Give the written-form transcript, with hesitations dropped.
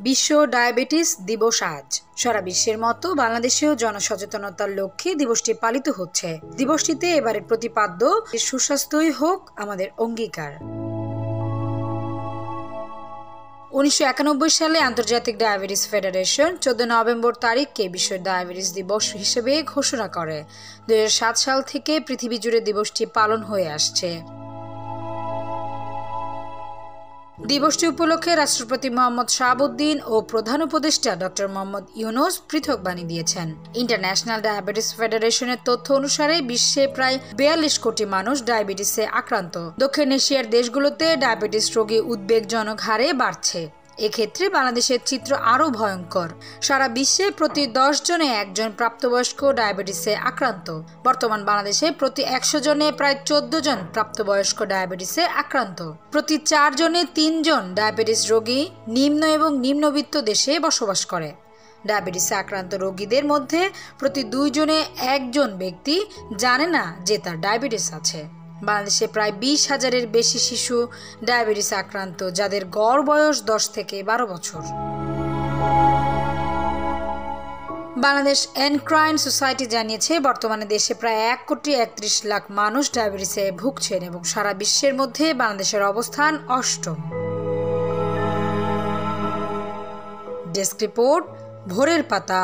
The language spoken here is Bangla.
বিশ্ব ডায়াবেটিস দিবস আজ। সারা বিশ্বের মতো বাংলাদেশেও জনসচেতনতার লক্ষ্যে দিবসটি পালিত হচ্ছে। দিবসটিতে এবারের প্রতিপাদ্য সুস্বাস্থ্যই হোক আমাদের অঙ্গীকার। 1991 সালে আন্তর্জাতিক ডায়াবেটিস ফেডারেশন 14 নভেম্বর তারিখকে বিশ্ব ডায়াবেটিস দিবস হিসেবে ঘোষণা করে। 2007 সাল থেকে পৃথিবী জুড়ে দিবসটি পালন হয়ে আসছে। দিবসটি উপলক্ষে রাষ্ট্রপতি মোহাম্মদ শাহাবুদ্দিন ও প্রধান উপদেষ্টা ডক্টর মোহাম্মদ ইউনূস পৃথক বাণী দিয়েছেন। ইন্টারন্যাশনাল ডায়াবেটিস ফেডারেশনের তথ্য অনুসারে বিশ্বে প্রায় 42 কোটি মানুষ ডায়াবেটিসে আক্রান্ত। দক্ষিণ এশিয়ার দেশগুলোতে ডায়াবেটিস রোগী উদ্বেগজনক হারে বাড়ছে। এক্ষেত্রে বাংলাদেশের চিত্র আরও ভয়ঙ্কর। সারা বিশ্বে প্রতি 10 জনে একজন প্রাপ্তবয়স্ক ডায়াবেটিসে আক্রান্ত। বর্তমান বাংলাদেশে প্রতি 100 জনে প্রায় 14 জন প্রাপ্তবয়স্ক ডায়াবেটিসে আক্রান্ত। প্রতি 4 জনে 3 জন ডায়াবেটিস রোগী নিম্ন এবং নিম্নবিত্ত দেশে বসবাস করে। ডায়াবেটিসে আক্রান্ত রোগীদের মধ্যে প্রতি 2 জনে 1 জন ব্যক্তি জানে না যে তার ডায়াবেটিস আছে। বাংলাদেশে প্রায় 20,000-এর বেশি শিশু ডায়াবেটিসে আক্রান্ত, যাদের গড় বয়স 10 থেকে 12 বছর। বাংলাদেশ এনডক্রাইন সোসাইটি জানিয়েছে, বর্তমানে দেশে প্রায় 1,31 লাখ মানুষ ডায়াবেটিসে ভুগছেন এবং সারা বিশ্বের মধ্যে বাংলাদেশের অবস্থান 8ম। ডেস্ক রিপোর্ট, ভোরের পাতা।